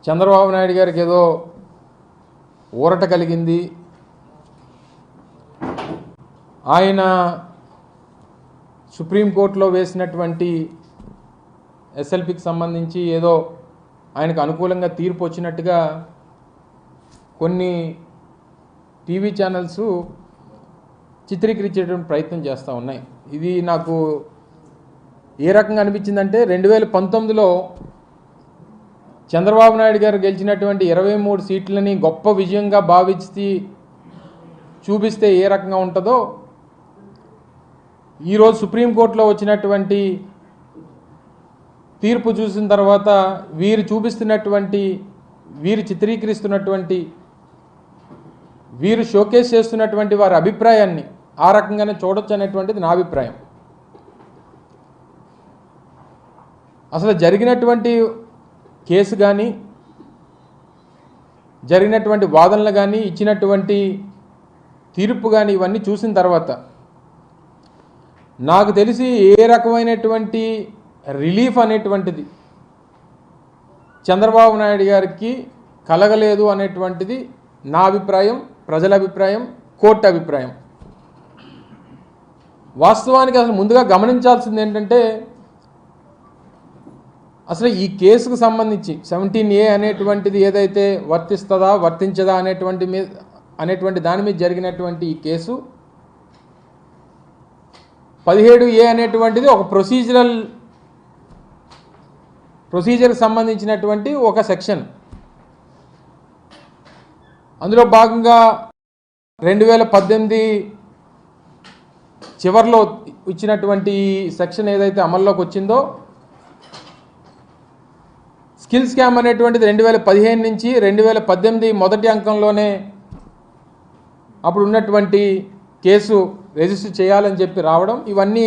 చంద్రబాబు నాయుడు గారికి ఏదో ఊరట కలిగింది, ఆయన సుప్రీంకోర్టులో వేసినటువంటి ఎస్ఎల్పికి సంబంధించి ఏదో ఆయనకు అనుకూలంగా తీర్పు వచ్చినట్టుగా కొన్ని టీవీ ఛానల్స్ చిత్రీకరించేటువంటి ప్రయత్నం చేస్తూ ఉన్నాయి. ఇది నాకు ఏ రకంగా అనిపించిందంటే 2019లో చంద్రబాబు నాయుడు గారు గెలిచినటువంటి 23 సీట్లని గొప్ప విజయంగా భావించి చూపిస్తే ఏ రకంగా ఉంటుందో ఈరోజు సుప్రీంకోర్టులో వచ్చినటువంటి తీర్పు చూసిన తర్వాత వీరు చూపిస్తున్నటువంటి, వీరు చిత్రీకరిస్తున్నటువంటి, వీరు షోకేస్ చేస్తున్నటువంటి వారి అభిప్రాయాన్ని ఆ రకంగానే చూడొచ్చు అనేటువంటిది నా అభిప్రాయం. అసలు జరిగినటువంటి కేసు కానీ, జరిగినటువంటి వాదనలు కానీ, ఇచ్చినటువంటి తీర్పు కానీ ఇవన్నీ చూసిన తర్వాత నాకు తెలిసి ఏ రకమైనటువంటి రిలీఫ్ అనేటువంటిది చంద్రబాబు నాయుడు గారికి కలగలేదు అనేటువంటిది నా అభిప్రాయం, ప్రజల అభిప్రాయం, కోర్టు అభిప్రాయం. వాస్తవానికి అసలు ముందుగా గమనించాల్సింది ఏంటంటే, అసలు ఈ కేసుకు సంబంధించి 17A అనేటువంటిది ఏదైతే వర్తిస్తుందా వర్తించదా అనేటువంటి దాని మీద జరిగినటువంటి ఈ కేసు 17A అనేటువంటిది ఒక ప్రొసీజర్కి సంబంధించినటువంటి ఒక సెక్షన్. అందులో భాగంగా 2018 చివరిలో ఇచ్చినటువంటి సెక్షన్ ఏదైతే అమల్లోకి వచ్చిందో, స్కిల్ స్కామ్ అనేటువంటిది 2015 నుంచి 2018 మొదటి అంకంలోనే అప్పుడు ఉన్నటువంటి కేసు రిజిస్టర్ చేయాలని చెప్పి రావడం, ఇవన్నీ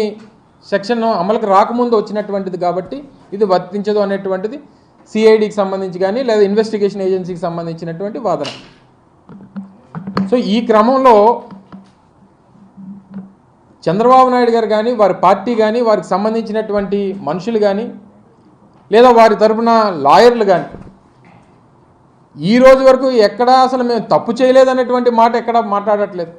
సెక్షన్ అమలుకు రాకముందు వచ్చినటువంటిది కాబట్టి ఇది వర్తించదు అనేటువంటిది సిఐడికి సంబంధించి కానీ లేదా ఇన్వెస్టిగేషన్ ఏజెన్సీకి సంబంధించినటువంటి వాదన. సో ఈ క్రమంలో చంద్రబాబు నాయుడు గారు కానీ, వారి పార్టీ కానీ, వారికి సంబంధించినటువంటి మనుషులు కానీ, లేదా వారి తరపున లాయర్లు కానీ ఈ రోజు వరకు ఎక్కడా అసలు మేము తప్పు చేయలేదనేటువంటి మాట ఎక్కడా మాట్లాడట్లేదు.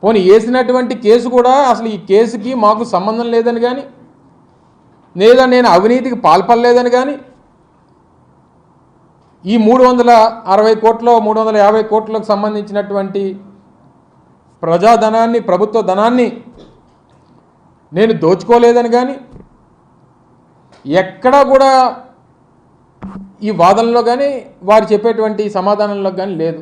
పోనీ వేసినటువంటి కేసు కూడా అసలు ఈ కేసుకి మాకు సంబంధం లేదని కానీ, లేదా నేను అవినీతికి పాల్పడలేదని కానీ, ఈ 360 కోట్లు 350 కోట్లకు సంబంధించినటువంటి ప్రజాధనాన్ని, ప్రభుత్వ ధనాన్ని నేను దోచుకోలేదని కానీ ఎక్కడా కూడా ఈ వాదనలో కానీ వారు చెప్పేటువంటి సమాధానంలో కానీ లేదు.